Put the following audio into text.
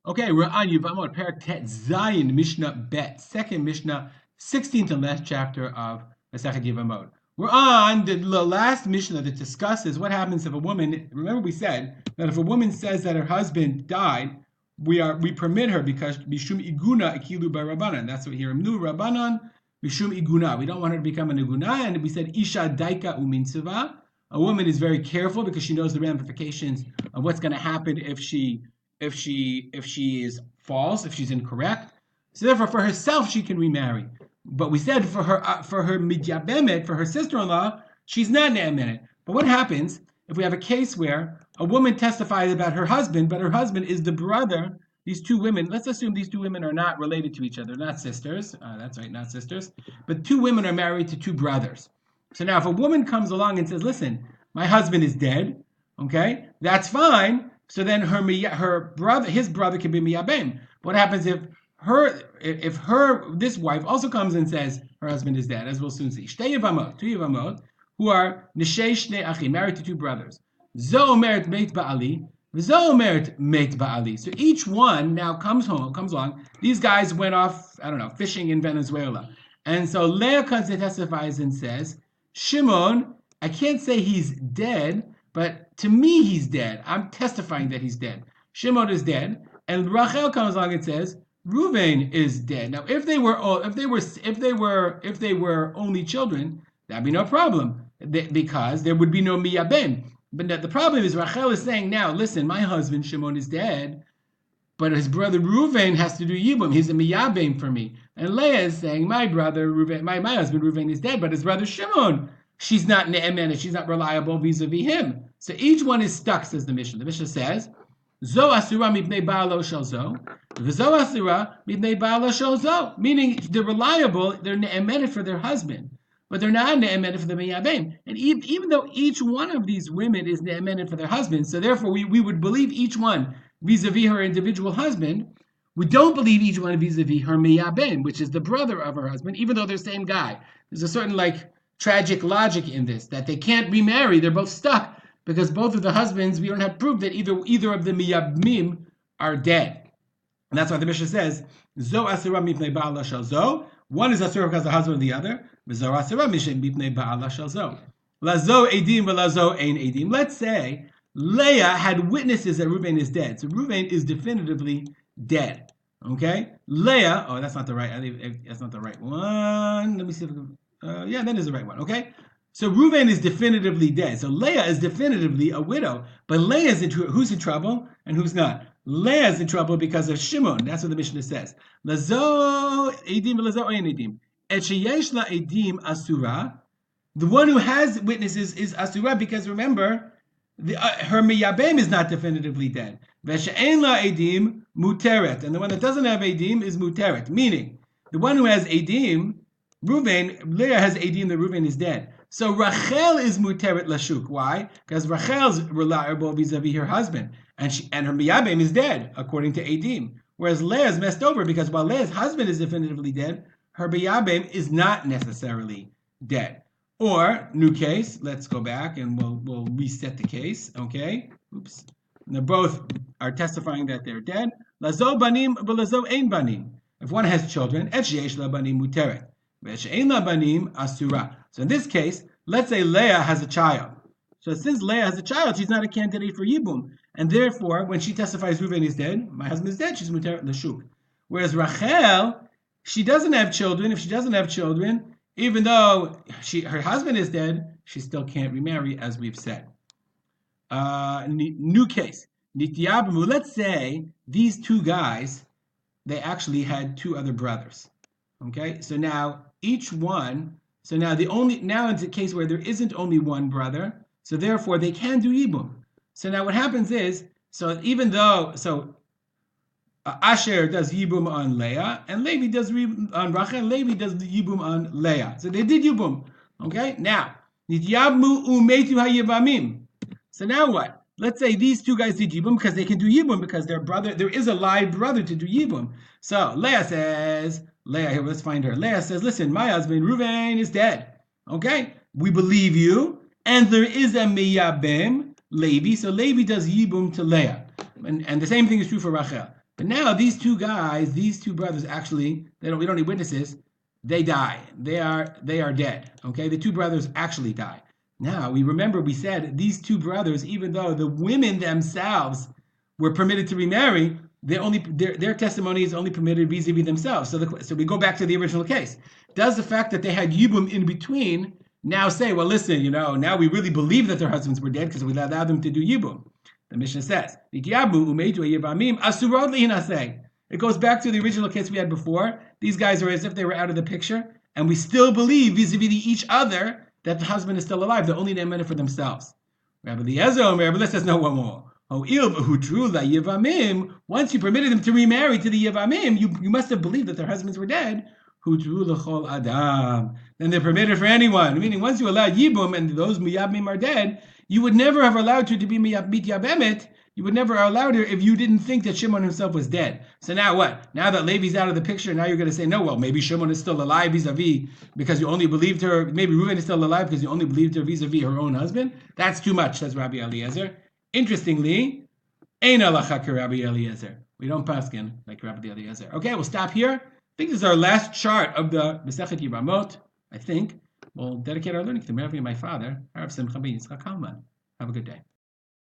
Okay, we're on Yevamot, Parak Tet Zayin, Mishnah Bet, second Mishnah, 16th and last chapter of Masechet Yevamot. We're on the last Mishnah that discusses what happens if a woman. Remember, we said that if a woman says that her husband died, we permit her because Mishum Iguna Akilu Barabanan. That's what here. Mnu Rabbanan Mishum Iguna. We don't want her to become an Iguna, and we said Isha Daika Umin Siva. A woman is very careful because she knows the ramifications of what's going to happen if she is false, if she's incorrect. So therefore, for herself, she can remarry. But we said for her midyabemet, for her sister-in-law, she's not ne'emenet. But what happens if we have a case where a woman testifies about her husband, but her husband is the brother? These two women, let's assume these two women are not related to each other, not sisters. That's right, not sisters. But two women are married to two brothers. So now if a woman comes along and says, listen, my husband is dead, okay, that's fine. So then his brother can be miyabem. What happens if this wife also comes and says her husband is dead, as we'll soon see. Two Yevamot, who are nishei shnei achim, married to two brothers. Zo omeret meit ba'ali, v'zo omeret meit ba'ali. So each one now comes along. These guys went off, fishing in Venezuela. And so Leah comes and testifies and says, Shimon, I can't say he's dead, but to me he's dead. I'm testifying that he's dead. Shimon is dead, and Rachel comes along and says Reuven is dead. Now, if they were only children, that'd be no problem because there would be no miyabem. But the problem is Rachel is saying now, listen, my husband Shimon is dead, but his brother Reuven has to do yibum. He's a miyabem for me. And Leah is saying, my brother Reuven, my husband Reuven is dead, but his brother Shimon, she's not ne'emenet, she's not reliable vis-a-vis him. So each one is stuck, says the Mishnah. The Mishnah says, Zo asura mipnei ba'alo shel zo, v'zo asura mipnei ba'alo shel zo. Meaning they're reliable, they're ne'emenet for their husband, but they're not ne'emenet for the miyabem. And even though each one of these women is ne'emenet for their husband, so therefore we would believe each one vis-a-vis her individual husband, we don't believe each one vis-a-vis her miyabem, which is the brother of her husband, even though they're the same guy. There's a certain tragic logic in this, that they can't remarry, they're both stuck, because both of the husbands, we don't have proof that either of the miyabmim are dead. And that's why the Mishnah says, Zo asura mipnei ba'ala shel zo. One is asura because the husband of the other. V'zo asura mipnei ba'ala shel zo. Lazo edim v'lazo ein edim. Let's say Leah had witnesses that Reuven is dead. So Reuven is definitively dead. Okay? Leah, that's not the right one. Let me see if I can, that is the right one. Okay? So Reuven is definitively dead. So Leah is definitively a widow. But Leah who's in trouble and who's not? Leah is in trouble because of Shimon. That's what the Mishnah says. Lazo edim v'lazo ein edim. Et sheyesh la edim asura. The one who has witnesses is asura because remember, her miyabem is not definitively dead. Veshe'en la edim muteret. And the one that doesn't have edim is muteret. Meaning, the one who has edim, Leah has edim that Reuven is dead. So Rachel is muteret lashuk. Why? Because Rachel's reliable vis-a-vis her husband, and her miyabem is dead according to edim. Whereas Leah's messed over because while Leah's husband is definitively dead, her miyabem is not necessarily dead. Or new case. Let's go back and we'll reset the case. Okay. Oops. They both are testifying that they're dead. Lazo banim v'lazo ein banim. If one has children, et sheyesh la banim muteret. Ve'she'ein la banim asura. So in this case, let's say Leah has a child. So since Leah has a child, she's not a candidate for Yibum. And therefore, when she testifies Reuven is dead, my husband is dead, she's muteret l'shuk. Whereas Rachel, she doesn't have children. If she doesn't have children, even though her husband is dead, she still can't remarry, as we've said. New case. Let's say these two guys, they actually had two other brothers. Okay, so now each one. So now it's a case where there isn't only one brother, so therefore they can do yibum. So now what happens is, Asher does yibum on Leah, and Levi does on Rachel, and Levi does the yibum on Leah. So they did yibum. Okay, now nityabmu umetu hayevamim. So now what? Let's say these two guys did yibum because they can do yibum because their brother, there is a live brother to do yibum. So Leah, here, let's find her. Leah says, listen, my husband, Reuven, is dead. Okay? We believe you. And there is a miyabem, Levi. So Levi does yibum to Leah. And the same thing is true for Rachel. But now these two guys, these two brothers, actually, we don't need witnesses. They die. They are dead. Okay, the two brothers actually die. Now we said these two brothers, even though the women themselves were permitted to remarry, their testimony is only permitted vis-a-vis themselves. So we go back to the original case. Does the fact that they had yibum in between now say, well, listen, now we really believe that their husbands were dead because we allowed them to do yibum? The Mishnah says, it goes back to the original case we had before. These guys are as if they were out of the picture, and we still believe vis-a-vis each other that the husband is still alive. They're only named for themselves. Rabbi Eliezer says, no, one more. Once you permitted them to remarry to the Yevamim, you must have believed that their husbands were dead. Then they're permitted for anyone. Meaning, once you allow Yibum and those Miyabim are dead, you would never have allowed her to be Mityabemet. You would never have allowed her if you didn't think that Shimon himself was dead. So now what? Now that Levi's out of the picture, now you're going to say, no, well, maybe Shimon is still alive vis-a-vis because you only believed her. Maybe Reuven is still alive because you only believed her vis-a-vis her own husband. That's too much, says Rabbi Eliezer. Interestingly, Ein halacha Rabbi Eliezer. We don't paskin like Rabbi Eliezer. Okay, we'll stop here. I think this is our last chart of the Masechet Yevamot. I think we'll dedicate our learning to the memory of my father, Arav Simcha ben Yitzchak Kalman. Have a good day.